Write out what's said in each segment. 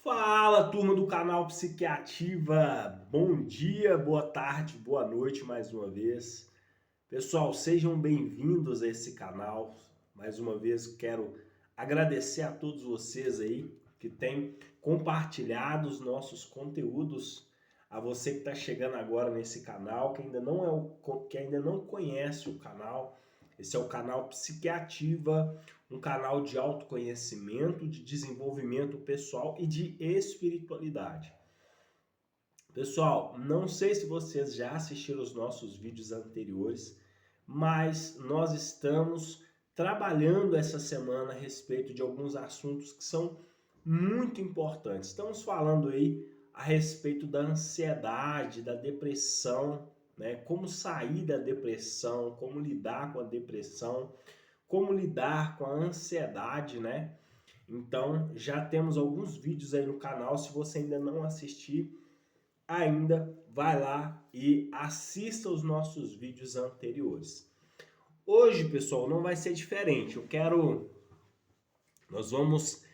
Fala, turma do canal Psiquiativa. Bom dia, boa tarde, boa noite mais uma vez. Pessoal, sejam bem-vindos a esse canal. Mais uma vez quero agradecer a todos vocês aí que têm compartilhado os nossos conteúdos. A você que está chegando agora nesse canal, que ainda não conhece o canal. Esse é o canal Psiquiativa, um canal de autoconhecimento, de desenvolvimento pessoal e de espiritualidade. Pessoal, não sei se vocês já assistiram os nossos vídeos anteriores, mas nós estamos trabalhando essa semana a respeito de alguns assuntos que são muito importantes. Estamos falando aí a respeito da ansiedade, da depressão, né? Como sair da depressão, como lidar com a depressão, como lidar com a ansiedade, né? Então, já temos alguns vídeos aí no canal. Se você ainda não assistir, ainda vai lá e assista os nossos vídeos anteriores. Hoje, pessoal, não vai ser diferente. Nós vamos,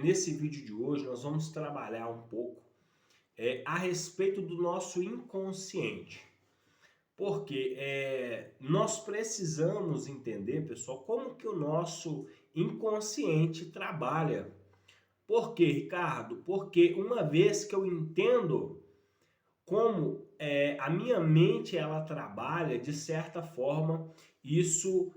nesse vídeo de hoje, nós vamos trabalhar um pouco a respeito do nosso inconsciente. Porque nós precisamos entender, pessoal, como que o nosso inconsciente trabalha. Por quê, Ricardo? Porque uma vez que eu entendo como a minha mente ela trabalha, de certa forma, isso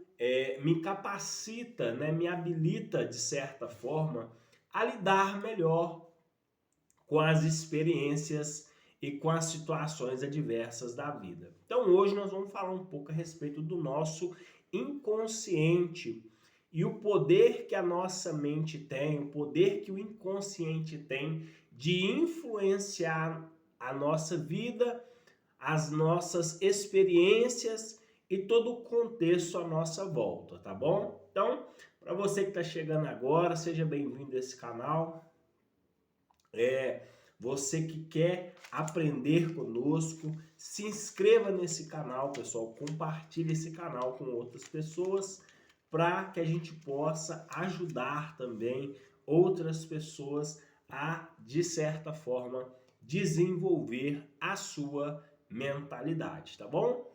me capacita, né, me habilita, de certa forma, a lidar melhor com as experiências e com as situações adversas da vida. Então hoje nós vamos falar um pouco a respeito do nosso inconsciente e o poder que a nossa mente tem, o poder que o inconsciente tem de influenciar a nossa vida, as nossas experiências e todo o contexto à nossa volta, tá bom? Então, para você que está chegando agora, seja bem-vindo a esse canal. Você que quer aprender conosco, se inscreva nesse canal, pessoal, compartilhe esse canal com outras pessoas para que a gente possa ajudar também outras pessoas a, de certa forma, desenvolver a sua mentalidade, tá bom?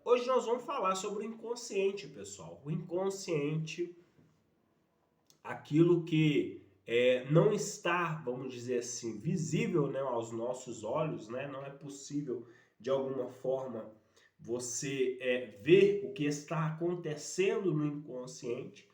Hoje nós vamos falar sobre o inconsciente, pessoal. O inconsciente, aquilo que não está, vamos dizer assim, visível, né, aos nossos olhos, né? Não é possível, de alguma forma, você ver o que está acontecendo no inconsciente,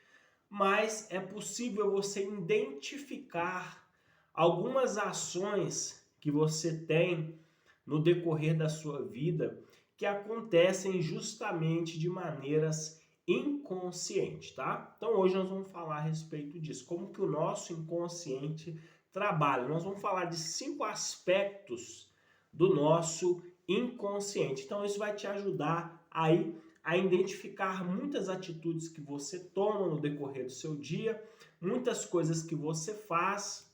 mas é possível você identificar algumas ações que você tem no decorrer da sua vida que acontecem justamente de maneiras inconscientes, tá? Então hoje nós vamos falar a respeito disso, como que o nosso inconsciente trabalha. Nós vamos falar de 5 aspectos do nosso inconsciente. Então isso vai te ajudar aí a identificar muitas atitudes que você toma no decorrer do seu dia, muitas coisas que você faz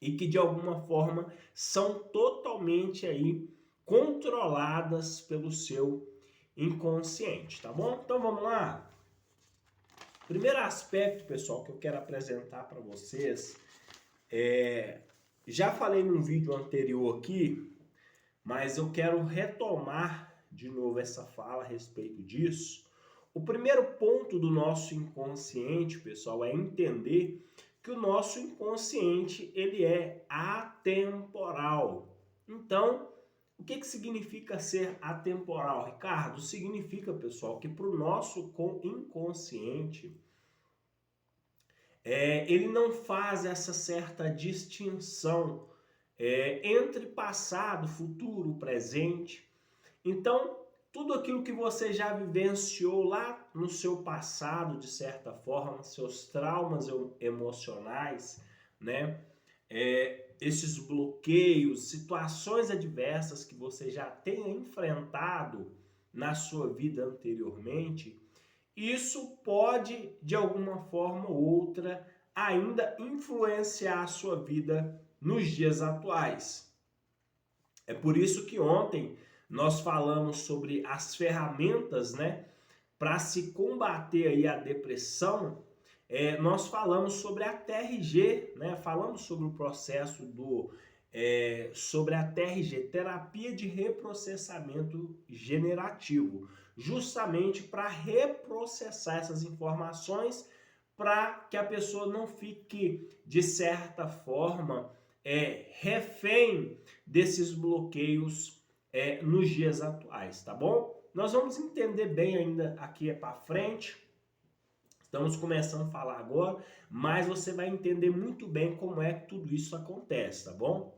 e que de alguma forma são totalmente aí controladas pelo seu inconsciente, tá bom? Então vamos lá. Primeiro aspecto, pessoal, que eu quero apresentar para vocês já falei num vídeo anterior aqui, mas eu quero retomar de novo essa fala a respeito disso. O primeiro ponto do nosso inconsciente, pessoal, é entender que o nosso inconsciente ele é atemporal. Então, o que significa ser atemporal, Ricardo? Significa, pessoal, que para o nosso inconsciente, ele não faz essa certa distinção entre passado, futuro, presente. Então, tudo aquilo que você já vivenciou lá no seu passado, de certa forma, seus traumas emocionais, né? Esses bloqueios, situações adversas que você já tenha enfrentado na sua vida anteriormente, isso pode, de alguma forma ou outra, ainda influenciar a sua vida nos dias atuais. É por isso que ontem nós falamos sobre as ferramentas, né, para se combater aí a depressão, nós falamos sobre a TRG, né? Falamos sobre o processo sobre a TRG, terapia de reprocessamento generativo, justamente para reprocessar essas informações para que a pessoa não fique, de certa forma, refém desses bloqueios nos dias atuais, tá bom? Nós vamos entender bem ainda aqui para frente. Estamos começando a falar agora, mas você vai entender muito bem como é que tudo isso acontece, tá bom?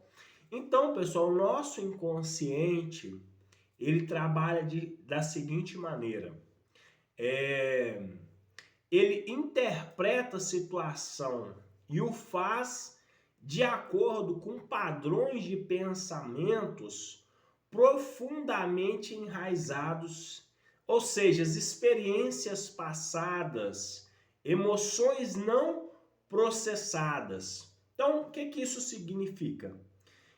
Então, pessoal, o nosso inconsciente, ele trabalha da seguinte maneira. Ele interpreta a situação e o faz de acordo com padrões de pensamentos profundamente enraizados, ou seja, as experiências passadas, emoções não processadas. Então, o que isso significa?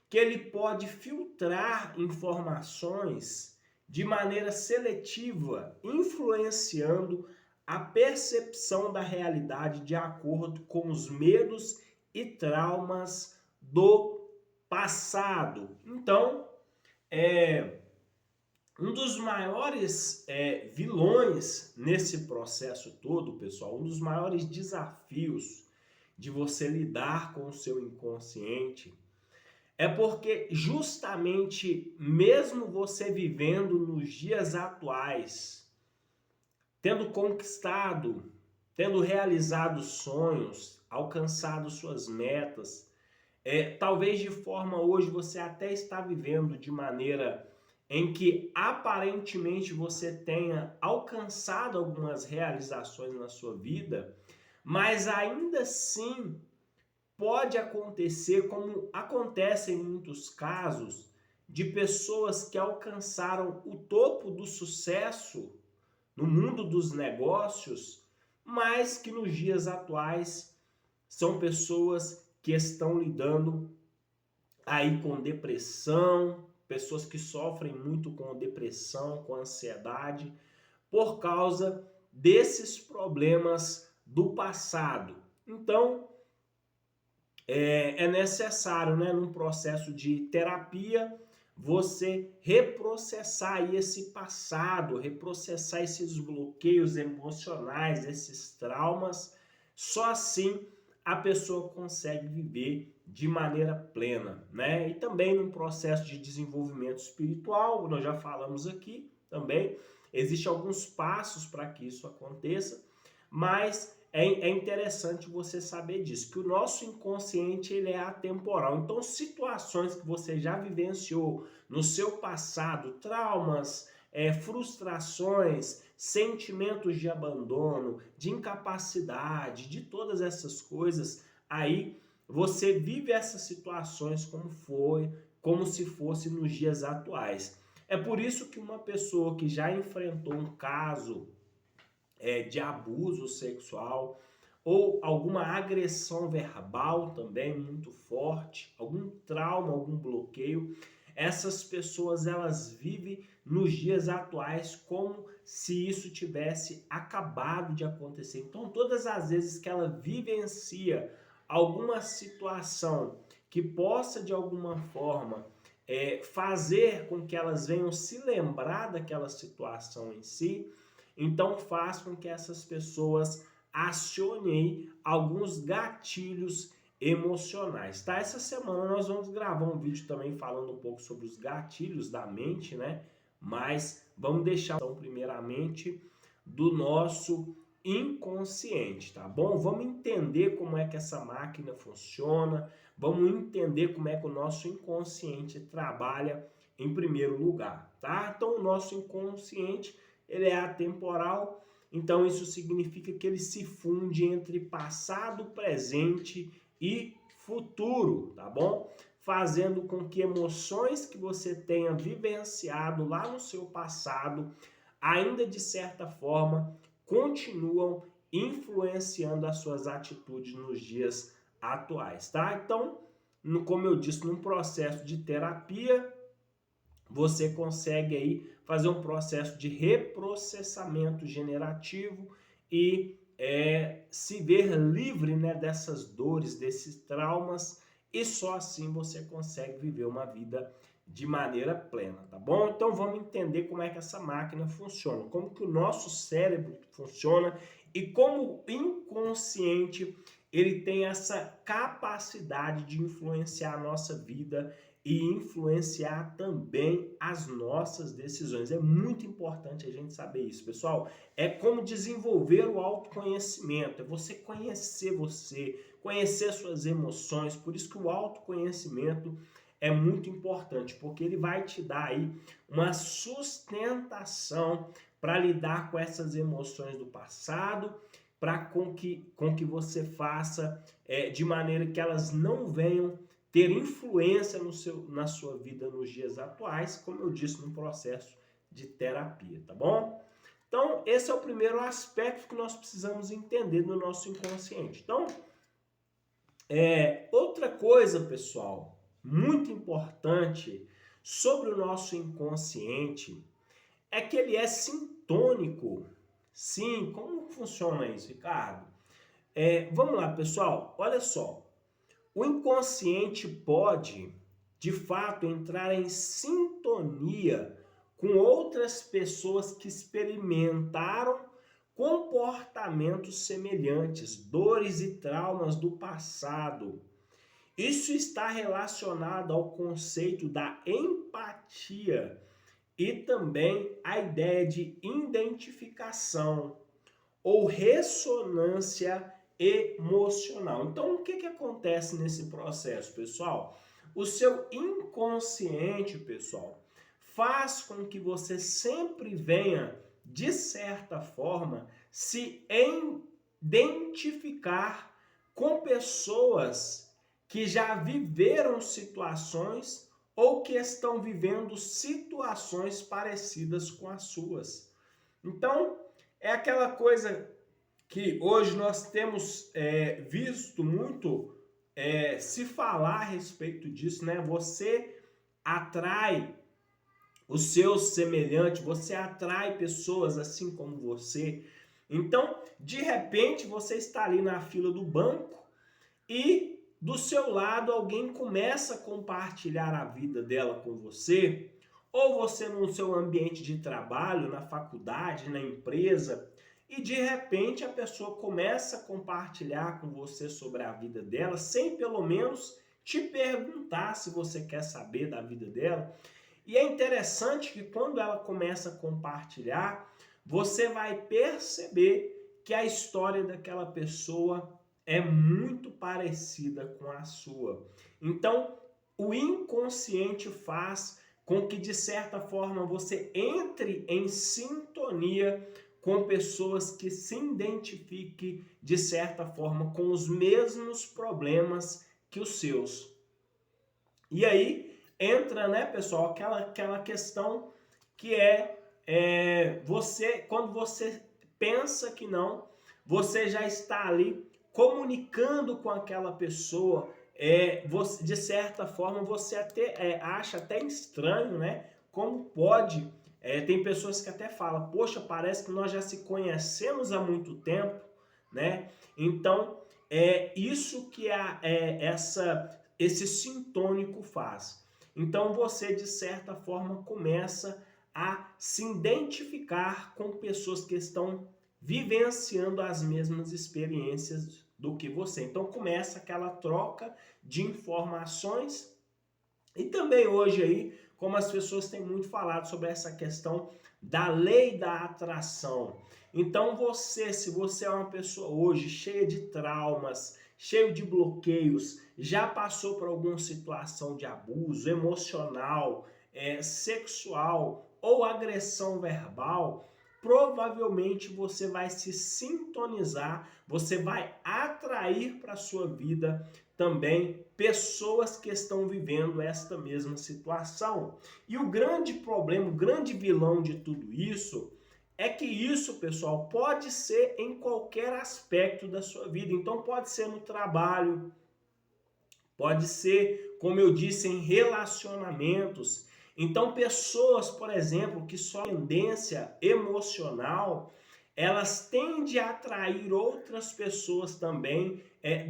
Que ele pode filtrar informações de maneira seletiva, influenciando a percepção da realidade de acordo com os medos e traumas do passado. Então, um dos maiores vilões nesse processo todo, pessoal, um dos maiores desafios de você lidar com o seu inconsciente é porque justamente mesmo você vivendo nos dias atuais, tendo conquistado, tendo realizado sonhos, alcançado suas metas, talvez de forma hoje você até está vivendo de maneira em que aparentemente você tenha alcançado algumas realizações na sua vida, mas ainda assim pode acontecer, como acontece em muitos casos, de pessoas que alcançaram o topo do sucesso no mundo dos negócios, mas que nos dias atuais são pessoas que estão lidando aí com depressão, pessoas que sofrem muito com depressão, com ansiedade, por causa desses problemas do passado. Então, é necessário, né, num processo de terapia, você reprocessar aí esse passado, reprocessar esses bloqueios emocionais, esses traumas. Só assim a pessoa consegue viver de maneira plena, né? E também num processo de desenvolvimento espiritual, nós já falamos aqui também, existem alguns passos para que isso aconteça, mas é interessante você saber disso, que o nosso inconsciente ele é atemporal. Então, situações que você já vivenciou no seu passado, traumas, frustrações, sentimentos de abandono, de incapacidade, de todas essas coisas, aí você vive essas situações como se fosse nos dias atuais. É por isso que uma pessoa que já enfrentou um caso de abuso sexual ou alguma agressão verbal também muito forte, algum trauma, algum bloqueio, essas pessoas elas vivem nos dias atuais como se isso tivesse acabado de acontecer. Então, todas as vezes que ela vivencia alguma situação que possa de alguma forma fazer com que elas venham se lembrar daquela situação em si, então faz com que essas pessoas acionem alguns gatilhos emocionais, tá? Essa semana nós vamos gravar um vídeo também falando um pouco sobre os gatilhos da mente, né? Mas vamos deixar então primeiramente do nosso inconsciente, tá bom? Vamos entender como é que essa máquina funciona, vamos entender como é que o nosso inconsciente trabalha em primeiro lugar, tá? Então o nosso inconsciente ele é atemporal, então isso significa que ele se funde entre passado, presente e futuro, tá bom? Fazendo com que emoções que você tenha vivenciado lá no seu passado, ainda de certa forma, continuam influenciando as suas atitudes nos dias atuais, tá? Então, como eu disse, num processo de terapia, você consegue aí fazer um processo de reprocessamento generativo e se ver livre, né, dessas dores, desses traumas, e só assim você consegue viver uma vida de maneira plena, tá bom? Então vamos entender como é que essa máquina funciona, como que o nosso cérebro funciona e como o inconsciente ele tem essa capacidade de influenciar a nossa vida e influenciar também as nossas decisões. É muito importante a gente saber isso, pessoal. É como desenvolver o autoconhecimento, é você, conhecer suas emoções. Por isso que o autoconhecimento é muito importante, porque ele vai te dar aí uma sustentação para lidar com essas emoções do passado, para com que você faça de maneira que elas não venham ter influência na sua vida nos dias atuais, como eu disse, no processo de terapia, tá bom? Então, esse é o primeiro aspecto que nós precisamos entender do nosso inconsciente. Então, outra coisa, pessoal, muito importante sobre o nosso inconsciente é que ele é sintônico. Sim, como funciona isso, Ricardo? Vamos lá, pessoal, olha só. O inconsciente pode, de fato, entrar em sintonia com outras pessoas que experimentaram comportamentos semelhantes, dores e traumas do passado. Isso está relacionado ao conceito da empatia e também à ideia de identificação ou ressonância emocional. Então, o que acontece nesse processo, pessoal? O seu inconsciente, pessoal, faz com que você sempre venha, de certa forma, se identificar com pessoas que já viveram situações ou que estão vivendo situações parecidas com as suas. Então, é aquela coisa que hoje nós temos visto muito se falar a respeito disso, né? Você atrai os seus semelhantes, você atrai pessoas assim como você. Então, de repente, você está ali na fila do banco e do seu lado alguém começa a compartilhar a vida dela com você, ou você no seu ambiente de trabalho, na faculdade, na empresa, e de repente a pessoa começa a compartilhar com você sobre a vida dela, sem pelo menos te perguntar se você quer saber da vida dela. E é interessante que quando ela começa a compartilhar, você vai perceber que a história daquela pessoa é muito parecida com a sua. Então, o inconsciente faz com que, de certa forma, você entre em sintonia com pessoas que se identifiquem, de certa forma, com os mesmos problemas que os seus. E aí entra, né, pessoal, aquela questão que você, quando você pensa que não, você já está ali comunicando com aquela pessoa, você, de certa forma, você até acha até estranho, né? Como pode, tem pessoas que até falam, poxa, parece que nós já se conhecemos há muito tempo, né? Então, é isso que esse sintônico faz. Então, você, de certa forma, começa a se identificar com pessoas que estão vivenciando as mesmas experiências do que você. Então começa aquela troca de informações e também hoje aí, como as pessoas têm muito falado sobre essa questão da lei da atração. Então você, se você é uma pessoa hoje cheia de traumas, cheio de bloqueios, já passou por alguma situação de abuso emocional, sexual ou agressão verbal, provavelmente você vai se sintonizar, você vai atrair para a sua vida também pessoas que estão vivendo esta mesma situação. E o grande problema, o grande vilão de tudo isso é que isso, pessoal, pode ser em qualquer aspecto da sua vida. Então pode ser no trabalho, pode ser, como eu disse, em relacionamentos. Então pessoas, por exemplo, que só têm tendência emocional, elas tendem a atrair outras pessoas também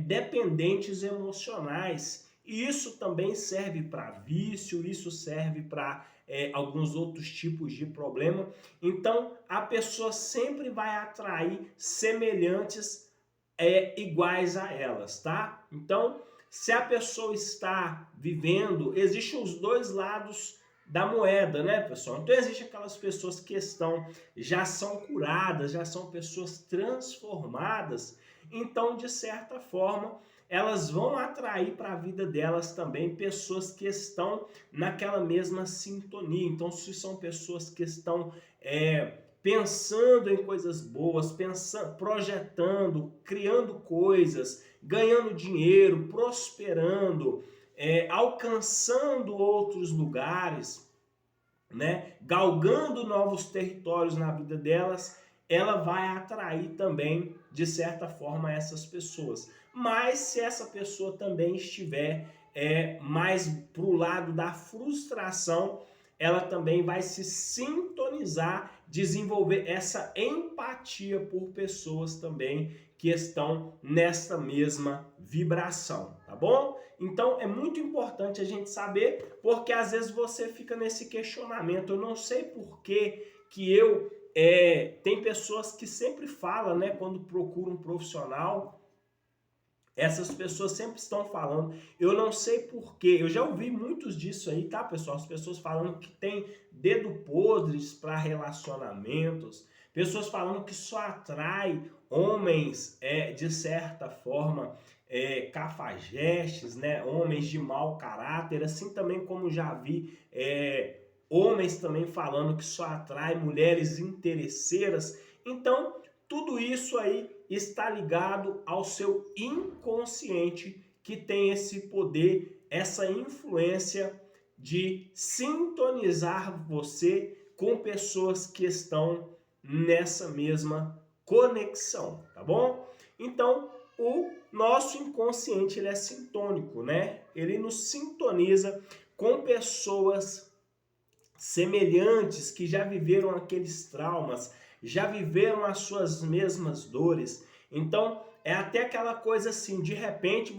dependentes emocionais. E isso também serve para vício, isso serve para alguns outros tipos de problema. Então, a pessoa sempre vai atrair semelhantes iguais a elas, tá? Então, se a pessoa está vivendo, existem os dois lados da moeda, né, pessoal? Então, existem aquelas pessoas que já são curadas, já são pessoas transformadas. Então, de certa forma, elas vão atrair para a vida delas também pessoas que estão naquela mesma sintonia. Então, se são pessoas que estão pensando em coisas boas, pensando, projetando, criando coisas, ganhando dinheiro, prosperando, alcançando outros lugares, né, galgando novos territórios na vida delas, ela vai atrair também, de certa forma, essas pessoas. Mas se essa pessoa também estiver mais para o lado da frustração, ela também vai se sintonizar, desenvolver essa empatia por pessoas também que estão nessa mesma vibração, tá bom? Então é muito importante a gente saber, porque às vezes você fica nesse questionamento, eu não sei por que tem pessoas que sempre falam, né, quando procuram um profissional, essas pessoas sempre estão falando, eu não sei porquê, eu já ouvi muitos disso aí, tá, pessoal? As pessoas falando que tem dedo podres para relacionamentos, pessoas falando que só atrai homens, de certa forma, cafajestes, né? Homens de mau caráter, assim também como já vi homens também falando que só atrai mulheres interesseiras. Então, tudo isso aí está ligado ao seu inconsciente, que tem esse poder, essa influência de sintonizar você com pessoas que estão nessa mesma conexão, tá bom? Então, o nosso inconsciente, ele é sintônico, né? Ele nos sintoniza com pessoas semelhantes que já viveram aqueles traumas, já viveram as suas mesmas dores. Então, é até aquela coisa assim, de repente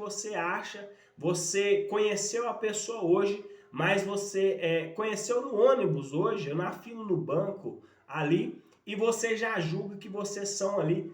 você conheceu a pessoa hoje, mas você conheceu no ônibus hoje, na fila no banco ali, e você já julga que vocês são ali,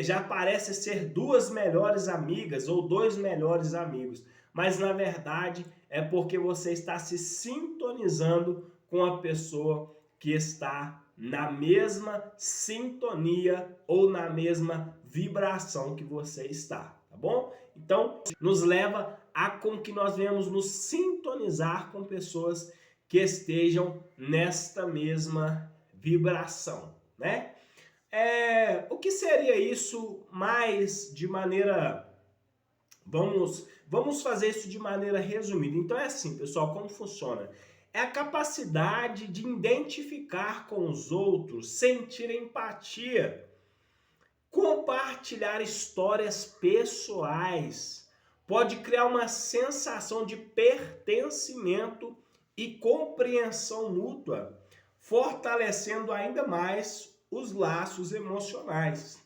já parece ser duas melhores amigas ou dois melhores amigos. Mas na verdade é porque você está se sintonizando com a pessoa que está na mesma sintonia ou na mesma vibração que você está, tá bom? Então, nos leva a com que nós venhamos nos sintonizar com pessoas que estejam nesta mesma vibração, né? O que seria isso mais de maneira... Vamos fazer isso de maneira resumida. Então é assim, pessoal, como funciona? É a capacidade de identificar com os outros, sentir empatia, compartilhar histórias pessoais, pode criar uma sensação de pertencimento e compreensão mútua, fortalecendo ainda mais os laços emocionais.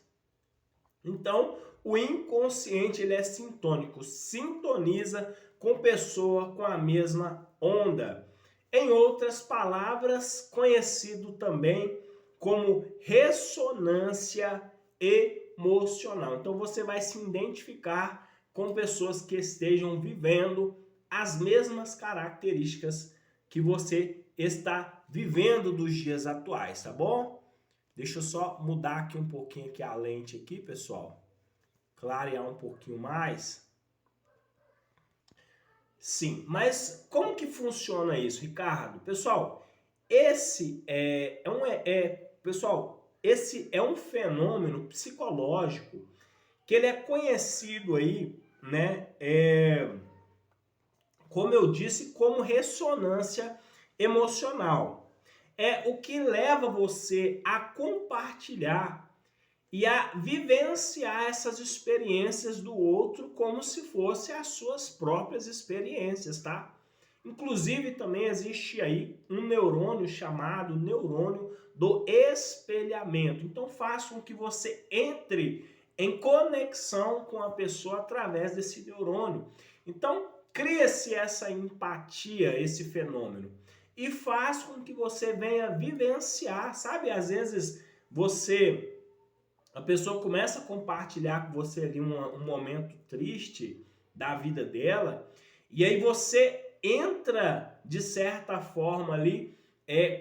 Então, o inconsciente, ele é sintônico, sintoniza com pessoa com a mesma onda. Em outras palavras, conhecido também como ressonância emocional. Então você vai se identificar com pessoas que estejam vivendo as mesmas características que você está vivendo dos dias atuais, tá bom? Deixa eu só mudar aqui um pouquinho aqui a lente aqui, pessoal. Clarear um pouquinho mais. Sim, mas como que funciona isso, Ricardo? Pessoal, esse esse é um fenômeno psicológico que ele é conhecido aí, né? Como eu disse, como ressonância emocional. É o que leva você a compartilhar e a vivenciar essas experiências do outro como se fossem as suas próprias experiências, tá? Inclusive também existe aí um neurônio chamado neurônio do espelhamento. Então faça com que você entre em conexão com a pessoa através desse neurônio. Então cria-se essa empatia, esse fenômeno, e faz com que você venha vivenciar, sabe? Às vezes a pessoa começa a compartilhar com você ali um momento triste da vida dela, e aí você entra de certa forma ali,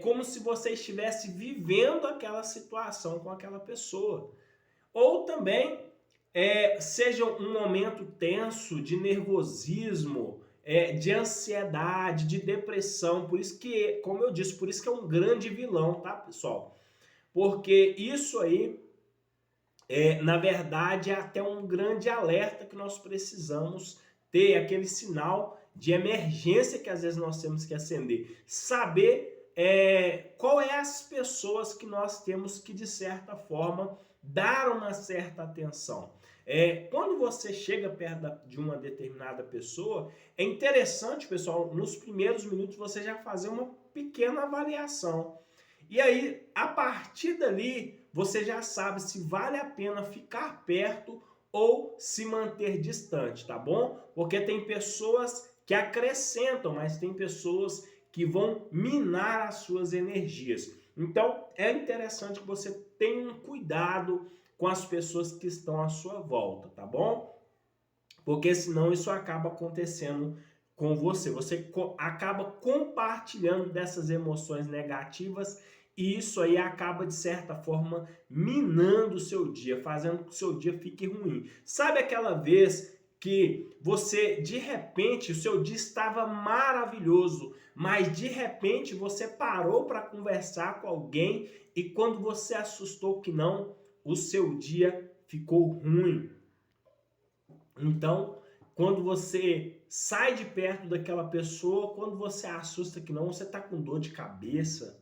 como se você estivesse vivendo aquela situação com aquela pessoa. Ou também seja um momento tenso de nervosismo, de ansiedade, de depressão. Por isso que, como eu disse, por isso que é um grande vilão, tá, pessoal? Porque isso aí, na verdade, é até um grande alerta que nós precisamos ter, aquele sinal de emergência que às vezes nós temos que acender. Saber qual é as pessoas que nós temos que, de certa forma, dar uma certa atenção. Quando você chega perto de uma determinada pessoa, é interessante, pessoal, nos primeiros minutos você já fazer uma pequena avaliação. E aí, a partir dali, você já sabe se vale a pena ficar perto ou se manter distante, tá bom? Porque tem pessoas que acrescentam, mas tem pessoas que vão minar as suas energias. Então, é interessante que você tenha um cuidado com as pessoas que estão à sua volta, tá bom? Porque senão isso acaba acontecendo com você. Você acaba compartilhando dessas emoções negativas e isso aí acaba, de certa forma, minando o seu dia, fazendo com que o seu dia fique ruim. Sabe aquela vez que você, de repente, o seu dia estava maravilhoso, mas de repente você parou para conversar com alguém e quando você assustou que não, o seu dia ficou ruim. Então, quando você sai de perto daquela pessoa, quando você assusta que não, você está com dor de cabeça,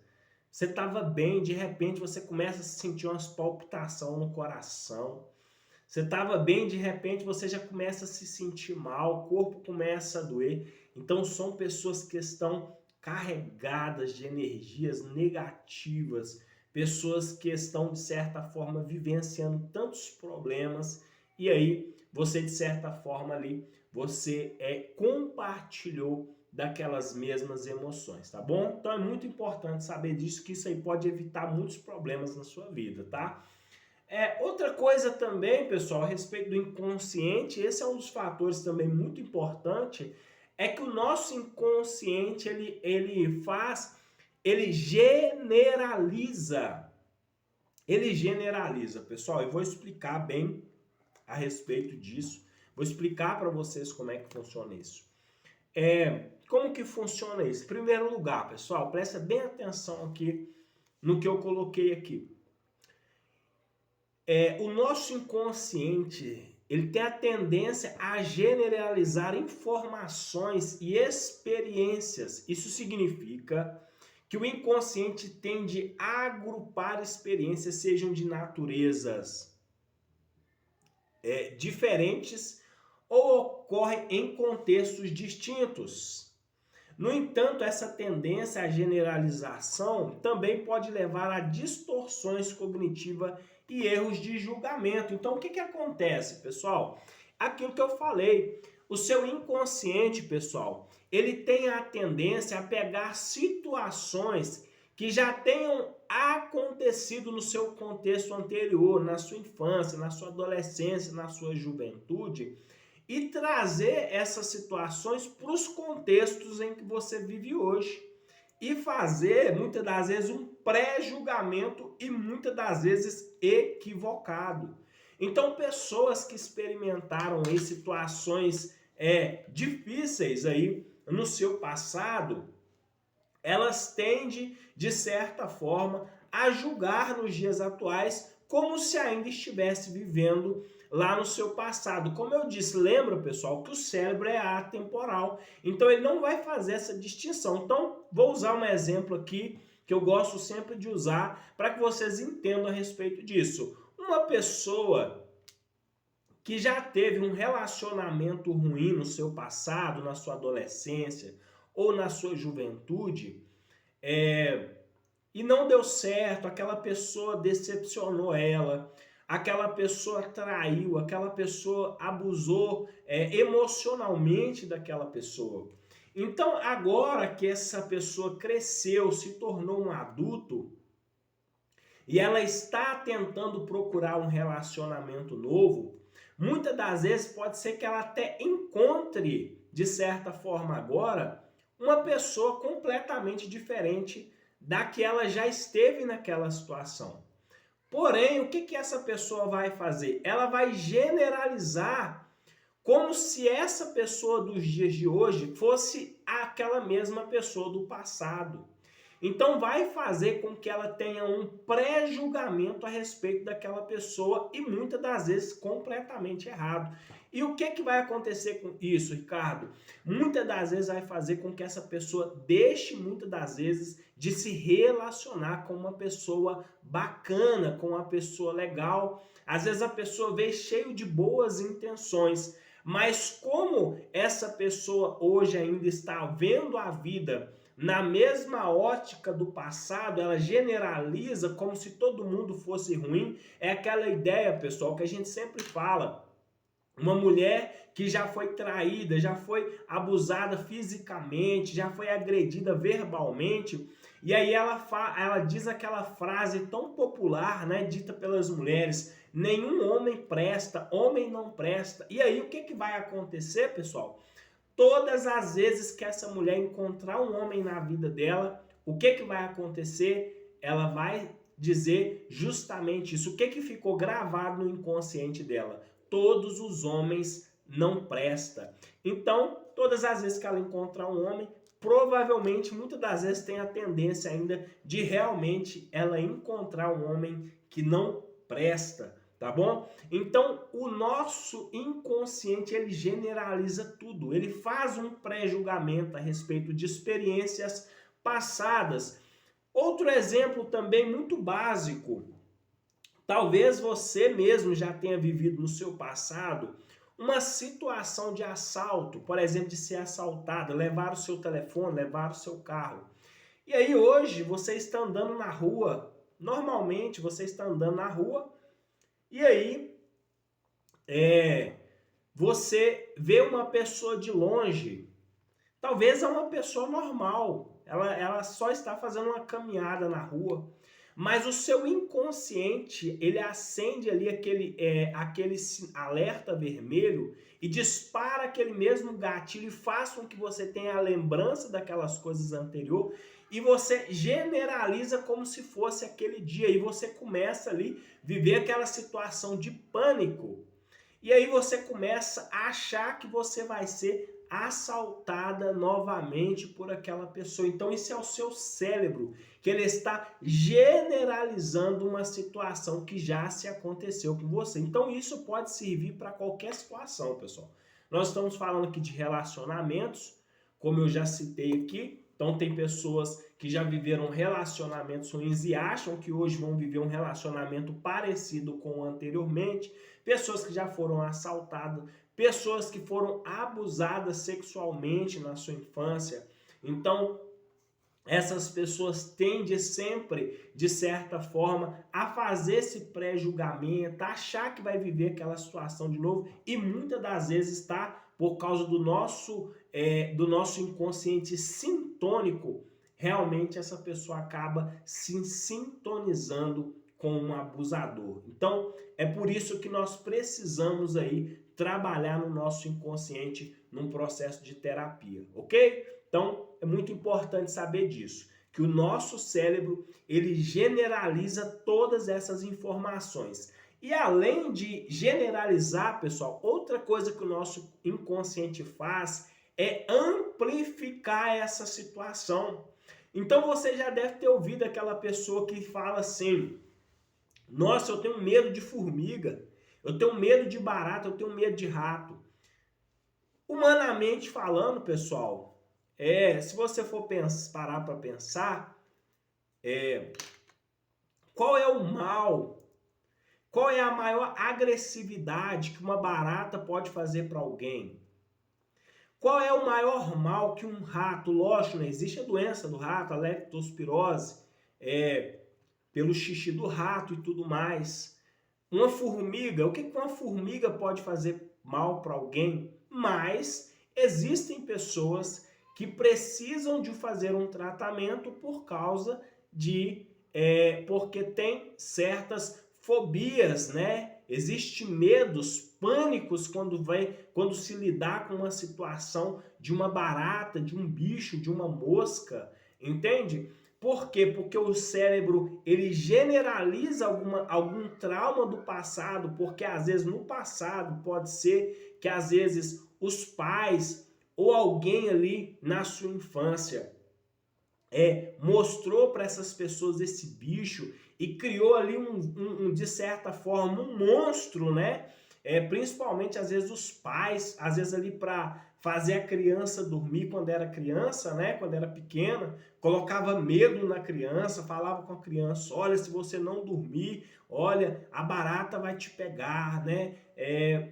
você estava bem, de repente você começa a sentir umas palpitações no coração. Você estava bem, de repente você já começa a se sentir mal, o corpo começa a doer. Então são pessoas que estão carregadas de energias negativas, pessoas que estão, de certa forma, vivenciando tantos problemas. E aí você, de certa forma, ali, você compartilhou daquelas mesmas emoções, tá bom? Então é muito importante saber disso, que isso aí pode evitar muitos problemas na sua vida, tá? Outra coisa também, pessoal, a respeito do inconsciente, esse é um dos fatores também muito importante, é que o nosso inconsciente, ele generaliza, pessoal, eu vou explicar bem a respeito disso, vou explicar para vocês como é que funciona isso. Como que funciona isso? Em primeiro lugar, pessoal, presta bem atenção aqui no que eu coloquei aqui. O nosso inconsciente, ele tem a tendência a generalizar informações e experiências. Isso significa que o inconsciente tende a agrupar experiências, sejam de naturezas diferentes ou ocorrem em contextos distintos. No entanto, essa tendência à generalização também pode levar a distorções cognitivas e erros de julgamento. Então, o que acontece, pessoal? Aquilo que eu falei, o seu inconsciente, pessoal, ele tem a tendência a pegar situações que já tenham acontecido no seu contexto anterior, na sua infância, na sua adolescência, na sua juventude, e trazer essas situações para os contextos em que você vive hoje. E fazer, muitas das vezes, um pré-julgamento e muitas das vezes equivocado. Então, pessoas que experimentaram aí situações difíceis aí no seu passado, elas tendem, de certa forma, a julgar nos dias atuais como se ainda estivesse vivendo lá no seu passado. Como eu disse, lembra, pessoal, que o cérebro é atemporal, então ele não vai fazer essa distinção. Então, vou usar um exemplo aqui que eu gosto sempre de usar para que vocês entendam a respeito disso. Uma pessoa que já teve um relacionamento ruim no seu passado, na sua adolescência ou na sua juventude, e não deu certo, aquela pessoa decepcionou ela, aquela pessoa traiu, aquela pessoa abusou emocionalmente daquela pessoa. Então, agora que essa pessoa cresceu, se tornou um adulto, e ela está tentando procurar um relacionamento novo, muitas das vezes pode ser que ela até encontre, de certa forma agora, uma pessoa completamente diferente da que ela já esteve naquela situação. Porém, o que essa pessoa vai fazer? Ela vai generalizar como se essa pessoa dos dias de hoje fosse aquela mesma pessoa do passado. Então vai fazer com que ela tenha um pré-julgamento a respeito daquela pessoa e muitas das vezes completamente errado. E o que vai acontecer com isso, Ricardo? Muitas das vezes vai fazer com que essa pessoa deixe muitas das vezes de se relacionar com uma pessoa bacana, com uma pessoa legal. Às vezes a pessoa vem cheio de boas intenções, mas como essa pessoa hoje ainda está vendo a vida na mesma ótica do passado, ela generaliza como se todo mundo fosse ruim. É aquela ideia, pessoal, que a gente sempre fala. Uma mulher que já foi traída, já foi abusada fisicamente, já foi agredida verbalmente, e aí ela diz aquela frase tão popular, né, dita pelas mulheres: nenhum homem presta, homem não presta. E aí o que vai acontecer, pessoal? Todas as vezes que essa mulher encontrar um homem na vida dela, o que vai acontecer? Ela vai dizer justamente isso. O que ficou gravado no inconsciente dela? Todos os homens não prestam. Então, todas as vezes que ela encontrar um homem, provavelmente, muitas das vezes tem a tendência ainda de realmente ela encontrar um homem que não presta. Tá bom? Então, o nosso inconsciente, ele generaliza tudo. Ele faz um pré-julgamento a respeito de experiências passadas. Outro exemplo também muito básico. Talvez você mesmo já tenha vivido no seu passado uma situação de assalto, por exemplo, de ser assaltado, levar o seu telefone, levar o seu carro. E aí hoje você está andando na rua, normalmente você está andando na rua, e aí você vê uma pessoa de longe, talvez é uma pessoa normal, ela só está fazendo uma caminhada na rua, mas o seu inconsciente, ele acende ali aquele alerta vermelho e dispara aquele mesmo gatilho e faz com que você tenha a lembrança daquelas coisas anteriores e você generaliza como se fosse aquele dia e você começa ali viver aquela situação de pânico. E aí você começa a achar que você vai ser assaltada novamente por aquela pessoa. Então isso é o seu cérebro, que ele está generalizando uma situação que já se aconteceu com você. Então isso pode servir para qualquer situação, pessoal. Nós estamos falando aqui de relacionamentos, como eu já citei aqui. Então tem pessoas que já viveram relacionamentos ruins e acham que hoje vão viver um relacionamento parecido com o anteriormente. Pessoas que já foram assaltadas, pessoas que foram abusadas sexualmente na sua infância. Então, essas pessoas tendem sempre, de certa forma, a fazer esse pré-julgamento, a achar que vai viver aquela situação de novo e muitas das vezes está por causa do nosso inconsciente sintônico, realmente essa pessoa acaba se sintonizando com um abusador. Então, é por isso que nós precisamos aí trabalhar no nosso inconsciente num processo de terapia, ok? Então, é muito importante saber disso, que o nosso cérebro, ele generaliza todas essas informações. E além de generalizar, pessoal, outra coisa que o nosso inconsciente faz é amplificar essa situação. Então você já deve ter ouvido aquela pessoa que fala assim: nossa, eu tenho medo de formiga, eu tenho medo de barata, eu tenho medo de rato. Humanamente falando, pessoal, se você for parar para pensar, qual é o mal, qual é a maior agressividade que uma barata pode fazer para alguém? Qual é o maior mal que um rato, lógico, não existe a doença do rato, a leptospirose, pelo xixi do rato e tudo mais. Uma formiga, o que uma formiga pode fazer mal para alguém? Mas existem pessoas que precisam de fazer um tratamento por causa de porque tem certas fobias, né? Existem medos, pânicos quando se lidar com uma situação de uma barata, de um bicho, de uma mosca, entende? Por quê? Porque o cérebro ele generaliza algum trauma do passado, porque às vezes no passado pode ser que às vezes os pais ou alguém ali na sua infância mostrou para essas pessoas esse bicho e criou ali de certa forma um monstro, né? Principalmente às vezes os pais, às vezes ali para fazer a criança dormir quando era criança, né? Quando era pequena, colocava medo na criança, falava com a criança, olha, se você não dormir, olha, a barata vai te pegar, né?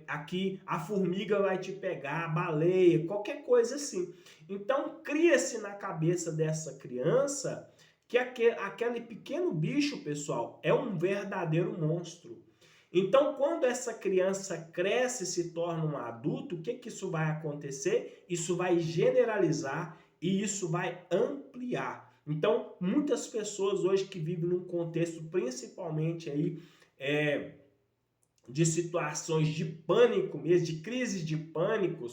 Aqui a formiga vai te pegar, a baleia, qualquer coisa assim. Então cria-se na cabeça dessa criança que aquele pequeno bicho, pessoal, é um verdadeiro monstro. Então, quando essa criança cresce e se torna um adulto, o que isso vai acontecer? Isso vai generalizar e isso vai ampliar. Então, muitas pessoas hoje que vivem num contexto principalmente aí de situações de pânico mesmo, de crises de pânico,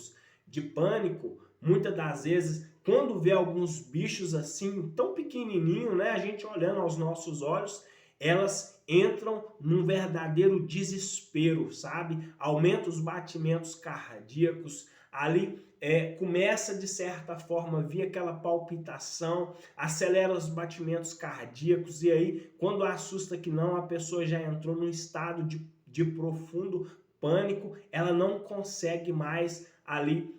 muitas das vezes, quando vê alguns bichos assim, tão pequenininho, né, a gente olhando aos nossos olhos, elas entram num verdadeiro desespero, sabe? Aumenta os batimentos cardíacos, ali começa de certa forma a vir aquela palpitação, acelera os batimentos cardíacos e aí quando assusta que não, a pessoa já entrou num estado de profundo pânico, ela não consegue mais ali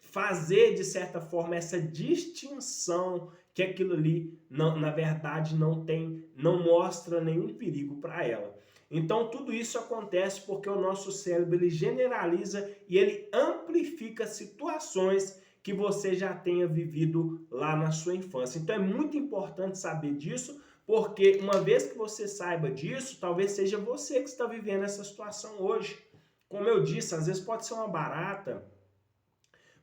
fazer de certa forma essa distinção que aquilo ali não, na verdade não mostra nenhum perigo para ela. Então tudo isso acontece porque o nosso cérebro ele generaliza e ele amplifica situações que você já tenha vivido lá na sua infância. Então é muito importante saber disso, porque uma vez que você saiba disso, talvez seja você que está vivendo essa situação hoje. Como eu disse, às vezes pode ser uma barata,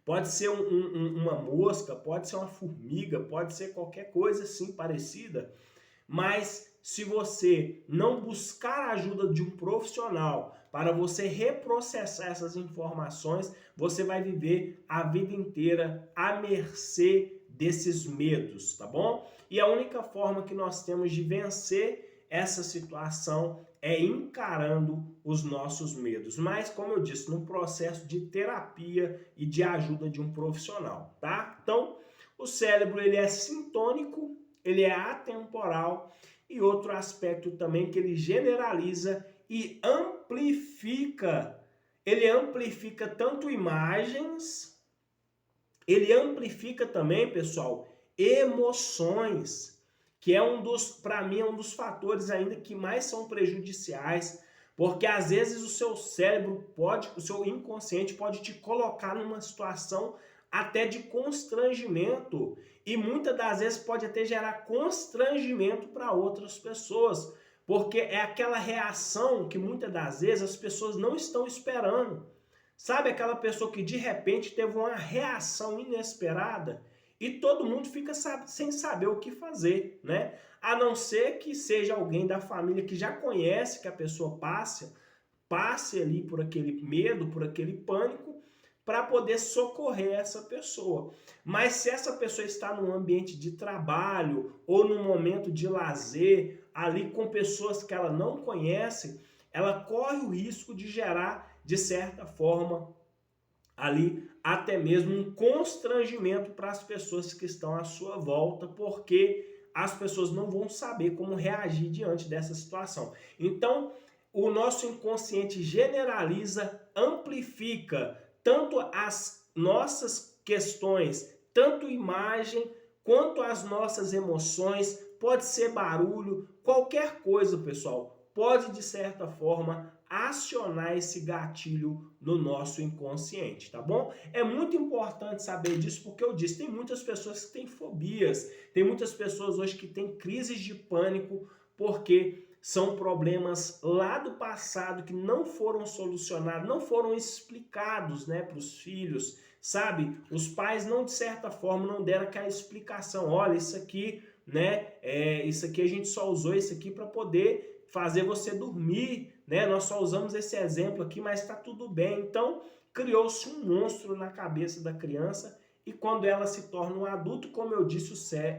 pode ser uma mosca, pode ser uma formiga, pode ser qualquer coisa assim parecida, mas se você não buscar a ajuda de um profissional para você reprocessar essas informações, você vai viver a vida inteira à mercê desses medos, tá bom? E a única forma que nós temos de vencer essa situação é encarando os nossos medos. Mas, como eu disse, no processo de terapia e de ajuda de um profissional, tá? Então, o cérebro ele é sintônico, ele é atemporal e outro aspecto também que ele generaliza e amplifica. Ele amplifica tanto imagens, ele amplifica também, pessoal, emoções, que é para mim, é um dos fatores ainda que mais são prejudiciais, porque às vezes o seu cérebro o seu inconsciente pode te colocar numa situação até de constrangimento e muitas das vezes pode até gerar constrangimento para outras pessoas, porque é aquela reação que muitas das vezes as pessoas não estão esperando. Sabe aquela pessoa que de repente teve uma reação inesperada e todo mundo fica sem saber o que fazer, né? A não ser que seja alguém da família que já conhece que a pessoa passe ali por aquele medo, por aquele pânico, para poder socorrer essa pessoa. Mas se essa pessoa está num ambiente de trabalho ou num momento de lazer, ali com pessoas que ela não conhece, ela corre o risco de gerar, de certa forma, ali até mesmo um constrangimento para as pessoas que estão à sua volta, porque as pessoas não vão saber como reagir diante dessa situação. Então, o nosso inconsciente generaliza, amplifica tanto as nossas questões, tanto imagem, quanto as nossas emoções, pode ser barulho, qualquer coisa, pessoal, pode de certa forma acionar esse gatilho no nosso inconsciente, tá bom? É muito importante saber disso porque eu disse, tem muitas pessoas que têm fobias, tem muitas pessoas hoje que têm crises de pânico porque são problemas lá do passado que não foram solucionados, não foram explicados, né, para os filhos, sabe? Os pais não, de certa forma, não deram aquela explicação, olha, isso aqui, né, isso aqui a gente só usou isso aqui para poder fazer você dormir, né? Nós só usamos esse exemplo aqui, mas está tudo bem. Então, criou-se um monstro na cabeça da criança e quando ela se torna um adulto, como eu disse,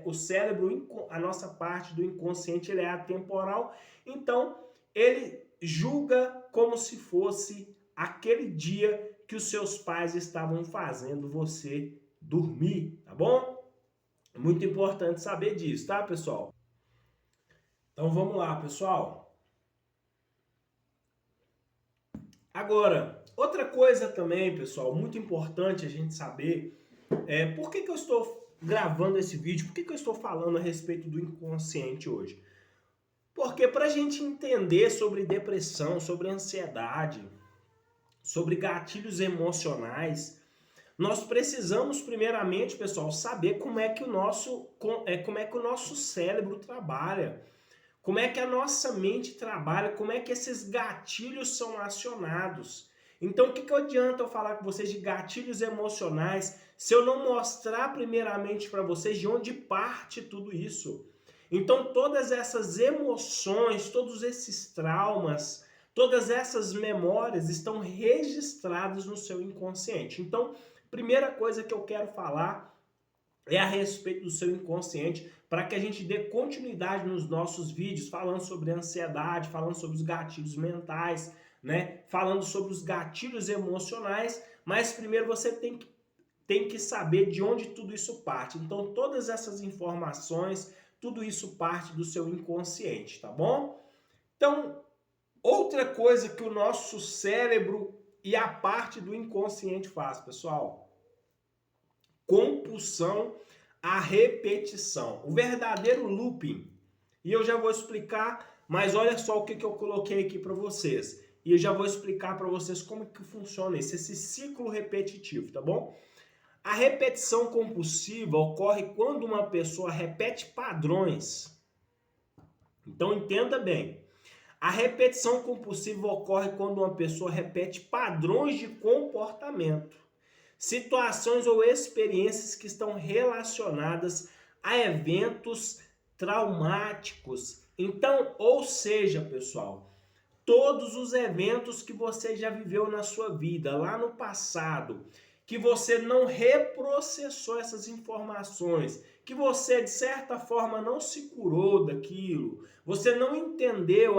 o cérebro, a nossa parte do inconsciente, ele é atemporal, então ele julga como se fosse aquele dia que os seus pais estavam fazendo você dormir, tá bom? É muito importante saber disso, tá, pessoal? Então vamos lá, pessoal. Agora, outra coisa também, pessoal, muito importante a gente saber por que eu estou gravando esse vídeo, por que eu estou falando a respeito do inconsciente hoje? Porque para a gente entender sobre depressão, sobre ansiedade, sobre gatilhos emocionais, nós precisamos primeiramente, pessoal, saber como é que o nosso cérebro trabalha. Como é que a nossa mente trabalha, como é que esses gatilhos são acionados. Então, o que adianta eu falar com vocês de gatilhos emocionais se eu não mostrar primeiramente para vocês de onde parte tudo isso? Então, todas essas emoções, todos esses traumas, todas essas memórias estão registradas no seu inconsciente. Então, primeira coisa que eu quero falar é a respeito do seu inconsciente, para que a gente dê continuidade nos nossos vídeos, falando sobre ansiedade, falando sobre os gatilhos mentais, né? Falando sobre os gatilhos emocionais, mas primeiro você tem que saber de onde tudo isso parte. Então, todas essas informações, tudo isso parte do seu inconsciente, tá bom? Então, outra coisa que o nosso cérebro e a parte do inconsciente faz, pessoal, compulsão à repetição, o verdadeiro looping. E eu já vou explicar, mas olha só o que eu coloquei aqui para vocês. E eu já vou explicar para vocês como que funciona isso, esse ciclo repetitivo, tá bom? A repetição compulsiva ocorre quando uma pessoa repete padrões. Então entenda bem. A repetição compulsiva ocorre quando uma pessoa repete padrões de comportamento, situações ou experiências que estão relacionadas a eventos traumáticos. Então, ou seja, pessoal, todos os eventos que você já viveu na sua vida, lá no passado, que você não reprocessou essas informações, que você, de certa forma, não se curou daquilo, você não entendeu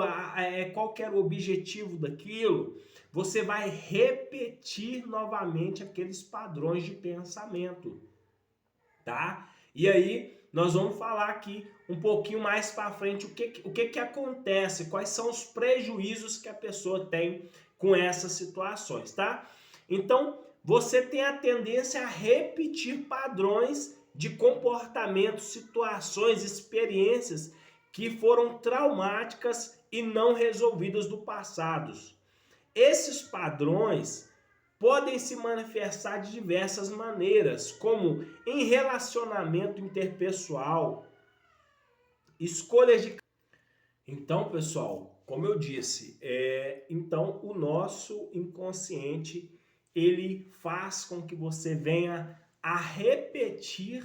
qual que era o objetivo daquilo, você vai repetir novamente aqueles padrões de pensamento, tá? E aí, nós vamos falar aqui um pouquinho mais para frente o que acontece, quais são os prejuízos que a pessoa tem com essas situações, tá? Então, você tem a tendência a repetir padrões de comportamento, situações, experiências que foram traumáticas e não resolvidas do passado. Esses padrões podem se manifestar de diversas maneiras, como em relacionamento interpessoal, escolhas de... Então, pessoal, como eu disse, então o nosso inconsciente, ele faz com que você venha a repetir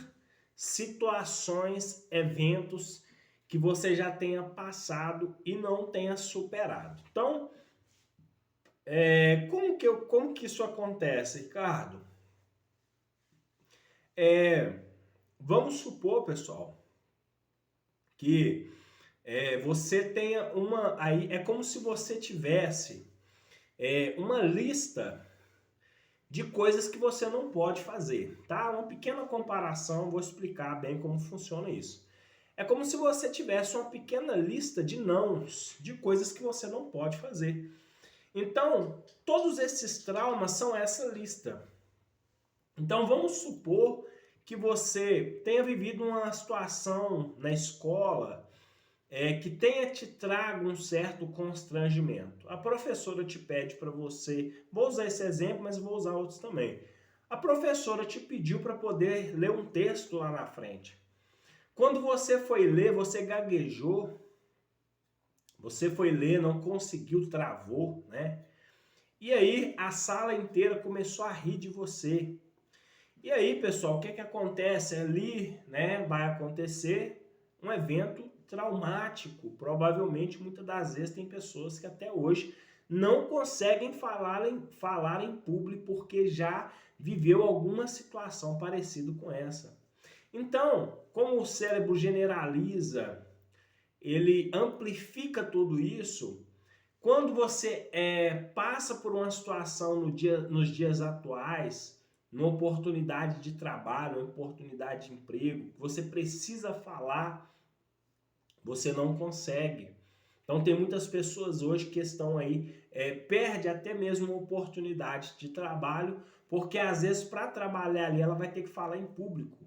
situações, eventos que você já tenha passado e não tenha superado. Então, como que isso acontece, Ricardo? Vamos supor, pessoal, que você tenha uma... Aí é como se você tivesse uma lista de coisas que você não pode fazer, tá? Uma pequena comparação, vou explicar bem como funciona isso. É como se você tivesse uma pequena lista de nãos, de coisas que você não pode fazer. Então, todos esses traumas são essa lista. Então, vamos supor que você tenha vivido uma situação na escola que tenha te trago um certo constrangimento. A professora te pede para você, vou usar esse exemplo, mas vou usar outros também. A professora te pediu para poder ler um texto lá na frente. Quando você foi ler, você gaguejou, você foi ler, não conseguiu, travou, né? E aí a sala inteira começou a rir de você. E aí, pessoal, o que acontece? Ali, né, vai acontecer um evento traumático. Provavelmente, muitas das vezes, tem pessoas que até hoje não conseguem falar em público porque já viveu alguma situação parecida com essa. Então, como o cérebro generaliza, ele amplifica tudo isso. Quando você passa por uma situação nos dias atuais, numa oportunidade de trabalho, uma oportunidade de emprego, você precisa falar, você não consegue. Então tem muitas pessoas hoje que estão aí, perde até mesmo uma oportunidade de trabalho, porque às vezes para trabalhar ali ela vai ter que falar em público.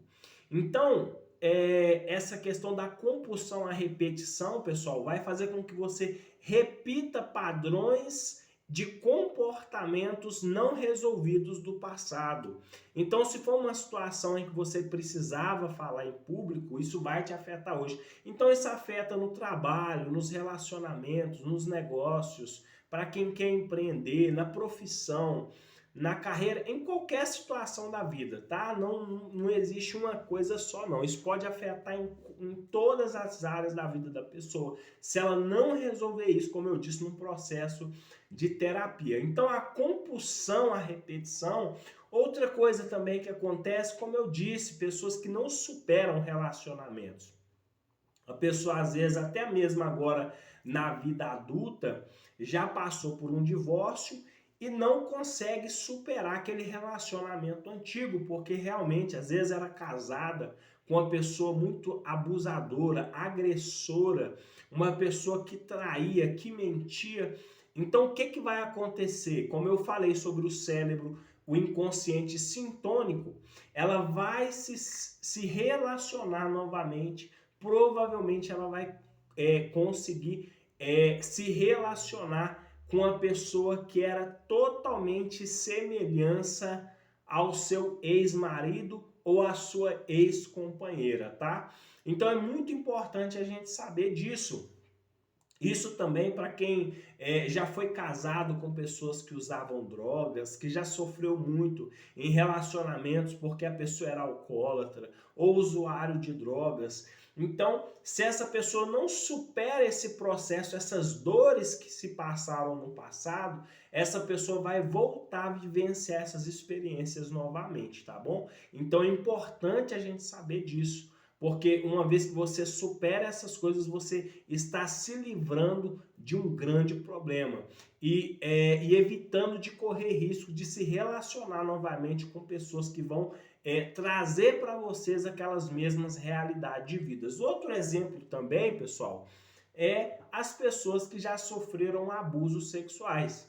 Então, essa questão da compulsão à repetição, pessoal, vai fazer com que você repita padrões de comportamentos não resolvidos do passado. Então, se for uma situação em que você precisava falar em público, isso vai te afetar hoje. Então, isso afeta no trabalho, nos relacionamentos, nos negócios, para quem quer empreender, na profissão, na carreira, em qualquer situação da vida, tá? Não existe uma coisa só, não. Isso pode afetar em todas as áreas da vida da pessoa, se ela não resolver isso, como eu disse, num processo de terapia. Então, a compulsão à repetição, outra coisa também que acontece, como eu disse, pessoas que não superam relacionamentos. A pessoa, às vezes, até mesmo agora na vida adulta, já passou por um divórcio e não consegue superar aquele relacionamento antigo, porque realmente, às vezes, era casada com uma pessoa muito abusadora, agressora, uma pessoa que traía, que mentia. Então, o que vai acontecer? Como eu falei sobre o cérebro, o inconsciente sintônico, ela vai se relacionar novamente, provavelmente ela vai conseguir se relacionar com a pessoa que era totalmente semelhança ao seu ex-marido ou à sua ex-companheira, tá? Então é muito importante a gente saber disso. Isso também para quem já foi casado com pessoas que usavam drogas, que já sofreu muito em relacionamentos porque a pessoa era alcoólatra ou usuário de drogas. Então, se essa pessoa não supera esse processo, essas dores que se passaram no passado, essa pessoa vai voltar a vivenciar essas experiências novamente, tá bom? Então é importante a gente saber disso. Porque uma vez que você supera essas coisas, você está se livrando de um grande problema e evitando de correr risco de se relacionar novamente com pessoas que vão trazer para vocês aquelas mesmas realidades de vidas. Outro exemplo também, pessoal, é as pessoas que já sofreram abusos sexuais.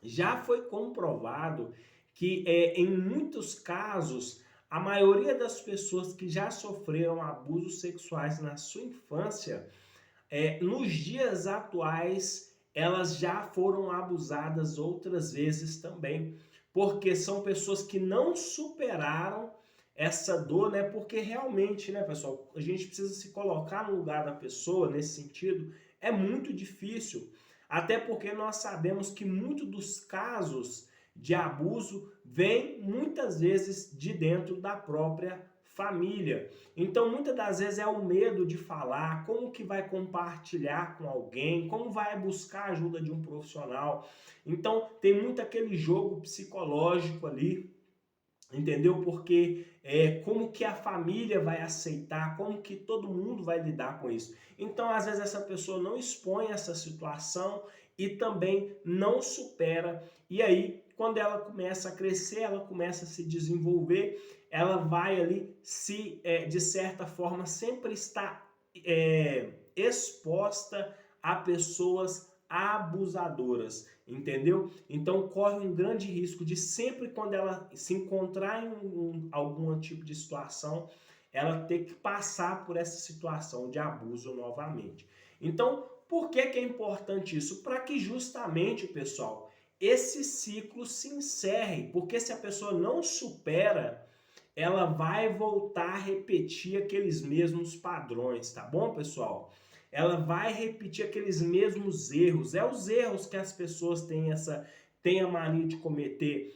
Já foi comprovado que em muitos casos a maioria das pessoas que já sofreram abusos sexuais na sua infância, nos dias atuais, elas já foram abusadas outras vezes também, porque são pessoas que não superaram essa dor, né? Porque realmente, né, pessoal, a gente precisa se colocar no lugar da pessoa nesse sentido, é muito difícil, até porque nós sabemos que muitos dos casos de abuso vem muitas vezes de dentro da própria família. Então, muitas das vezes é o medo de falar, como que vai compartilhar com alguém, como vai buscar a ajuda de um profissional. Então, tem muito aquele jogo psicológico ali, entendeu? Porque como que a família vai aceitar, como que todo mundo vai lidar com isso. Então, às vezes, essa pessoa não expõe essa situação e também não supera. E aí, quando ela começa a crescer, ela começa a se desenvolver, ela vai ali de certa forma, sempre estar exposta a pessoas abusadoras, entendeu? Então corre um grande risco de sempre quando ela se encontrar em algum tipo de situação, ela ter que passar por essa situação de abuso novamente. Então, por que que é importante isso? Para que justamente, pessoal, esse ciclo se encerre, porque se a pessoa não supera, ela vai voltar a repetir aqueles mesmos padrões, tá bom, pessoal? Ela vai repetir aqueles mesmos erros. É os erros que as pessoas têm a mania de cometer.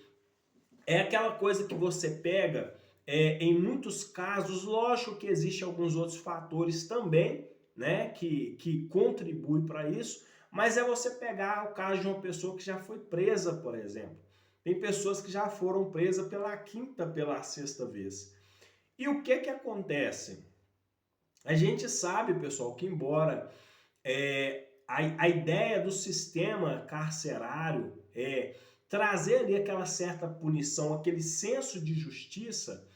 É aquela coisa que você pega, em muitos casos, lógico que existem alguns outros fatores também, né, que contribuem para isso, mas é você pegar o caso de uma pessoa que já foi presa, por exemplo. Tem pessoas que já foram presas pela quinta, pela sexta vez. E o que que acontece? A gente sabe, pessoal, que embora a ideia do sistema carcerário é trazer ali aquela certa punição, aquele senso de justiça,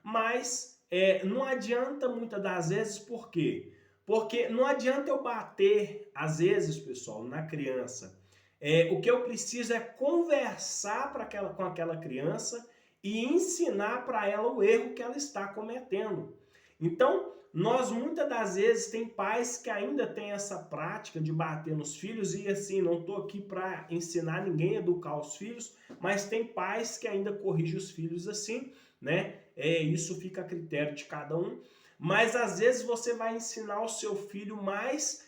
mas não adianta muitas das vezes, por quê? Porque não adianta eu bater, às vezes, pessoal, na criança. O que eu preciso é conversar com aquela criança e ensinar para ela o erro que ela está cometendo. Então, nós muitas das vezes tem pais que ainda têm essa prática de bater nos filhos e assim, não estou aqui para ensinar ninguém a educar os filhos, mas tem pais que ainda corrigem os filhos assim, né? Isso fica a critério de cada um. Mas às vezes você vai ensinar o seu filho mais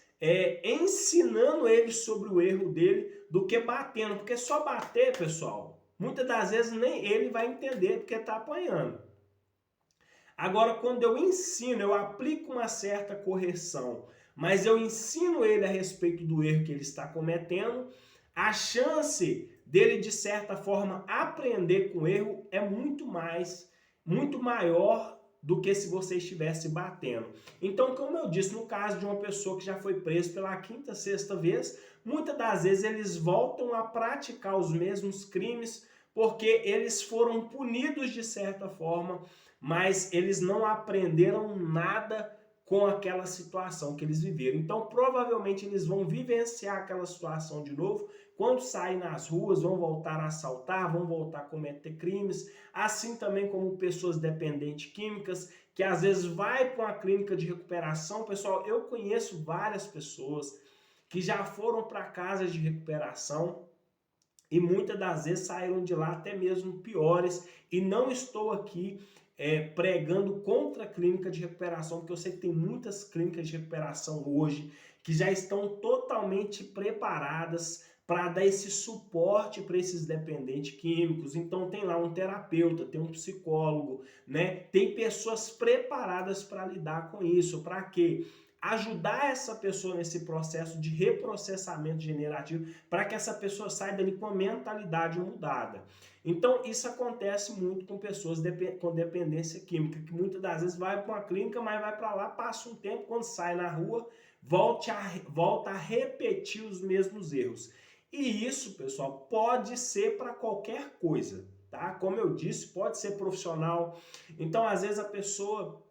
ensinando ele sobre o erro dele do que batendo, porque só bater, pessoal, muitas das vezes nem ele vai entender porque está apanhando. Agora, quando eu ensino, eu aplico uma certa correção, mas eu ensino ele a respeito do erro que ele está cometendo, a chance dele, de certa forma, aprender com o erro é muito maior do que se você estivesse batendo. Então, como eu disse, no caso de uma pessoa que já foi presa pela quinta, sexta vez, muitas das vezes eles voltam a praticar os mesmos crimes porque eles foram punidos de certa forma, mas eles não aprenderam nada com aquela situação que eles viveram. Então, provavelmente, eles vão vivenciar aquela situação de novo. Quando saem nas ruas, vão voltar a assaltar, vão voltar a cometer crimes. Assim também como pessoas dependentes químicas, que às vezes vai para uma clínica de recuperação. Pessoal, eu conheço várias pessoas que já foram para casas de recuperação e muitas das vezes saíram de lá até mesmo piores. E não estou aqui pregando contra a clínica de recuperação, porque eu sei que tem muitas clínicas de recuperação hoje que já estão totalmente preparadas para dar esse suporte para esses dependentes químicos. Então tem lá um terapeuta, tem um psicólogo, né? Tem pessoas preparadas para lidar com isso. Para quê? Ajudar essa pessoa nesse processo de reprocessamento generativo, para que essa pessoa saia dali com a mentalidade mudada. Então, isso acontece muito com pessoas com dependência química, que muitas das vezes vai para uma clínica, mas vai para lá, passa um tempo, quando sai na rua, volta a repetir os mesmos erros. E isso, pessoal, pode ser para qualquer coisa, tá? Como eu disse, pode ser profissional. Então, às vezes a pessoa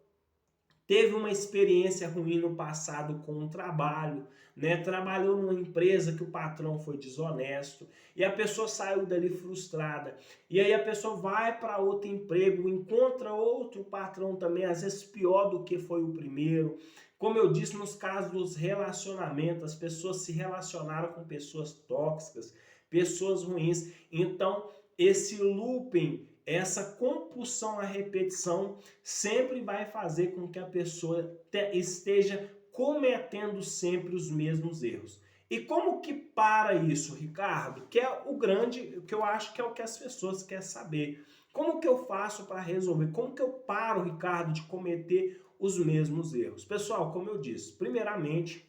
teve uma experiência ruim no passado com um trabalho, né? Trabalhou numa empresa que o patrão foi desonesto e a pessoa saiu dali frustrada. E aí a pessoa vai para outro emprego, encontra outro patrão também, às vezes pior do que foi o primeiro. Como eu disse, nos casos dos relacionamentos, as pessoas se relacionaram com pessoas tóxicas, pessoas ruins. Então, esse looping, essa compulsão à repetição sempre vai fazer com que a pessoa esteja cometendo sempre os mesmos erros. E como que para isso, Ricardo? Que é o grande, que eu acho que é o que as pessoas querem saber. Como que eu faço para resolver? Como que eu paro, Ricardo, de cometer os mesmos erros? Pessoal, como eu disse, primeiramente,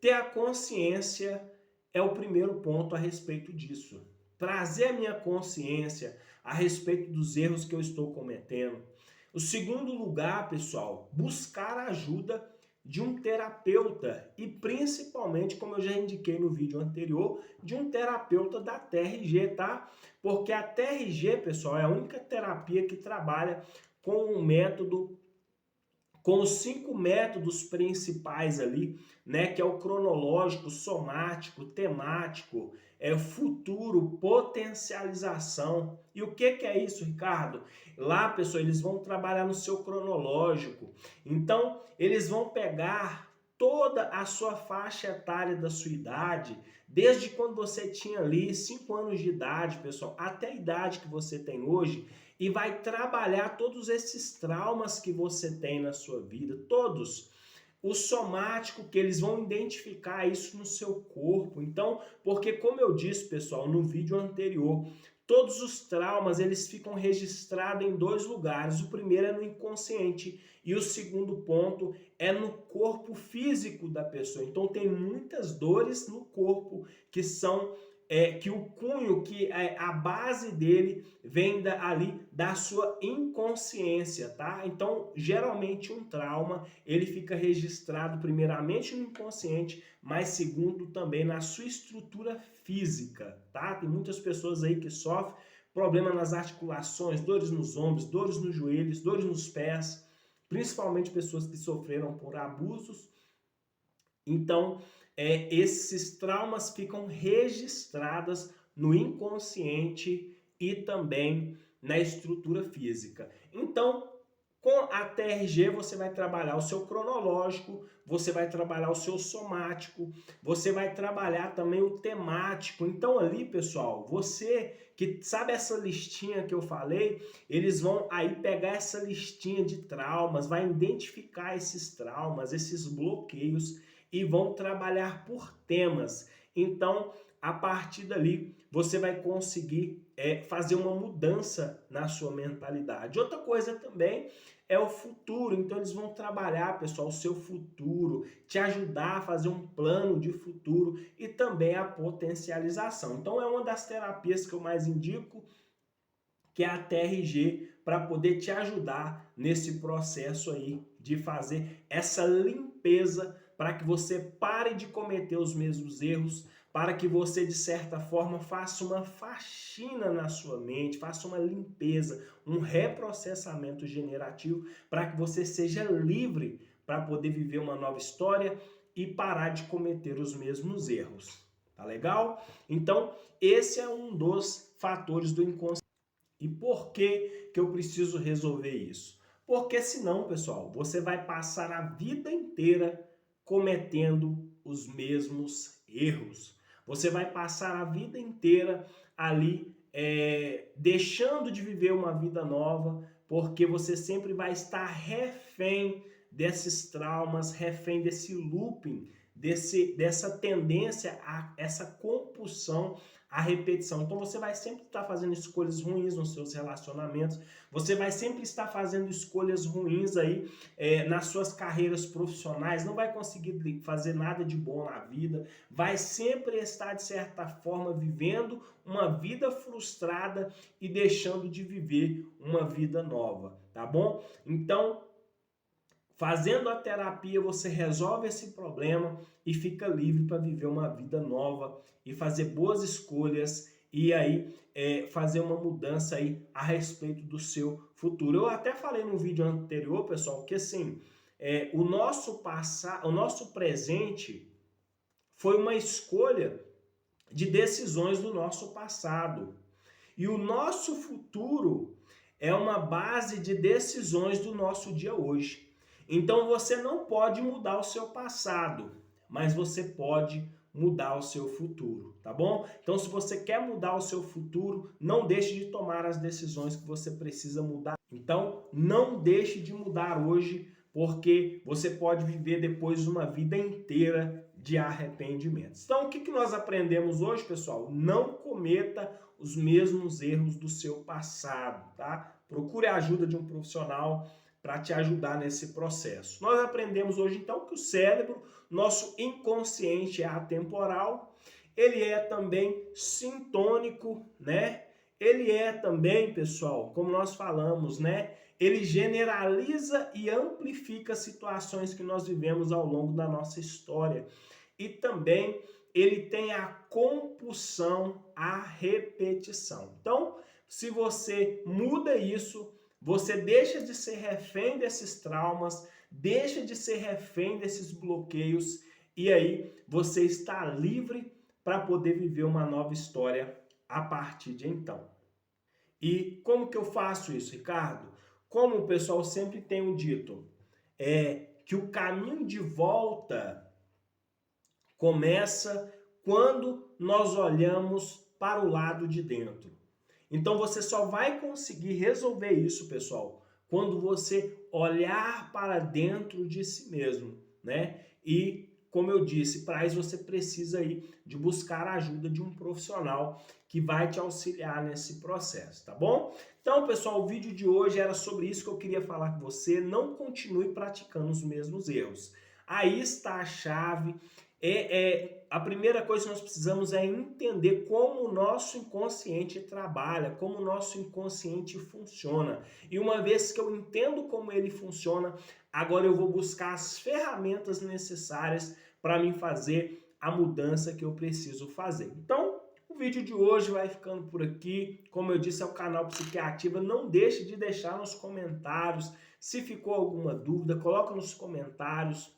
ter a consciência é o primeiro ponto a respeito disso. Trazer a minha consciência a respeito dos erros que eu estou cometendo. O segundo lugar, pessoal, buscar a ajuda de um terapeuta e principalmente, como eu já indiquei no vídeo anterior, de um terapeuta da TRG, tá? Porque a TRG, pessoal, é a única terapia que trabalha com um método com os 5 métodos principais ali, né, que é o cronológico, somático, temático, futuro, potencialização. E o que é isso, Ricardo? Lá, pessoal, eles vão trabalhar no seu cronológico. Então, eles vão pegar toda a sua faixa etária da sua idade, desde quando você tinha ali 5 anos de idade, pessoal, até a idade que você tem hoje, e vai trabalhar todos esses traumas que você tem na sua vida, todos. O somático, que eles vão identificar isso no seu corpo. Então, porque como eu disse, pessoal, no vídeo anterior, todos os traumas, eles ficam registrados em 2 lugares. O primeiro é no inconsciente e o segundo ponto é no corpo físico da pessoa. Então, tem muitas dores no corpo que são que o cunho, que a base dele vem ali da sua inconsciência, tá? Então, geralmente um trauma, ele fica registrado primeiramente no inconsciente, mas segundo também na sua estrutura física, tá? Tem muitas pessoas aí que sofrem problema nas articulações, dores nos ombros, dores nos joelhos, dores nos pés, principalmente pessoas que sofreram por abusos. Então, esses traumas ficam registrados no inconsciente e também na estrutura física. Então, com a TRG, você vai trabalhar o seu cronológico, você vai trabalhar o seu somático, você vai trabalhar também o temático. Então, ali, pessoal, você que sabe essa listinha que eu falei, eles vão aí pegar essa listinha de traumas, vai identificar esses traumas, esses bloqueios e vão trabalhar por temas. Então, a partir dali, você vai conseguir fazer uma mudança na sua mentalidade. Outra coisa também é o futuro. Então, eles vão trabalhar, pessoal, o seu futuro, te ajudar a fazer um plano de futuro e também a potencialização. Então, é uma das terapias que eu mais indico, que é a TRG, para poder te ajudar nesse processo aí de fazer essa limpeza para que você pare de cometer os mesmos erros, para que você, de certa forma, faça uma faxina na sua mente, faça uma limpeza, um reprocessamento generativo, para que você seja livre para poder viver uma nova história e parar de cometer os mesmos erros. Tá legal? Então, esse é um dos fatores do inconsciente. E por que eu preciso resolver isso? Porque senão, pessoal, você vai passar a vida inteira cometendo os mesmos erros. Você vai passar a vida inteira ali deixando de viver uma vida nova, porque você sempre vai estar refém desses traumas, refém desse looping, dessa tendência a essa compulsão à repetição. Então você vai sempre estar fazendo escolhas ruins nos seus relacionamentos, você vai sempre estar fazendo escolhas ruins aí nas suas carreiras profissionais, não vai conseguir fazer nada de bom na vida, vai sempre estar, de certa forma, vivendo uma vida frustrada e deixando de viver uma vida nova, tá bom? Então, fazendo a terapia, você resolve esse problema e fica livre para viver uma vida nova e fazer boas escolhas e aí fazer uma mudança aí a respeito do seu futuro. Eu até falei no vídeo anterior, pessoal, que assim, o nosso passado, o nosso presente foi uma escolha de decisões do nosso passado. E o nosso futuro é uma base de decisões do nosso dia hoje. Então você não pode mudar o seu passado, mas você pode mudar o seu futuro, tá bom? Então se você quer mudar o seu futuro, não deixe de tomar as decisões que você precisa mudar. Então não deixe de mudar hoje, porque você pode viver depois uma vida inteira de arrependimentos. Então o que nós aprendemos hoje, pessoal? Não cometa os mesmos erros do seu passado, tá? Procure a ajuda de um profissional para te ajudar nesse processo. Nós aprendemos hoje então que o cérebro, nosso inconsciente, é atemporal, ele é também sintônico, né? Ele é também, pessoal, como nós falamos, né? Ele generaliza e amplifica situações que nós vivemos ao longo da nossa história. E também ele tem a compulsão à repetição. Então, se você muda isso, você deixa de ser refém desses traumas, deixa de ser refém desses bloqueios e aí você está livre para poder viver uma nova história a partir de então. E como que eu faço isso, Ricardo? Como o pessoal sempre tem dito, que o caminho de volta começa quando nós olhamos para o lado de dentro. Então você só vai conseguir resolver isso, pessoal, quando você olhar para dentro de si mesmo, né? E como eu disse, para isso você precisa aí de buscar a ajuda de um profissional que vai te auxiliar nesse processo, tá bom? Então, pessoal, o vídeo de hoje era sobre isso que eu queria falar com você. Não continue praticando os mesmos erros. Aí está a chave. A primeira coisa que nós precisamos é entender como o nosso inconsciente trabalha, como o nosso inconsciente funciona. E uma vez que eu entendo como ele funciona, agora eu vou buscar as ferramentas necessárias para mim fazer a mudança que eu preciso fazer. Então, o vídeo de hoje vai ficando por aqui. Como eu disse, é o canal Psiquiativa. Não deixe de deixar nos comentários. Se ficou alguma dúvida, coloca nos comentários.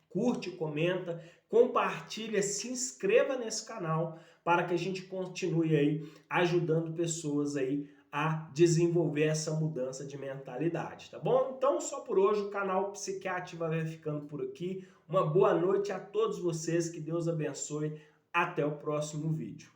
Curte, comenta, compartilha, se inscreva nesse canal para que a gente continue aí ajudando pessoas aí a desenvolver essa mudança de mentalidade, tá bom? Então, só por hoje o canal Psiquiativa vai ficando por aqui. Uma boa noite a todos vocês, que Deus abençoe. Até o próximo vídeo.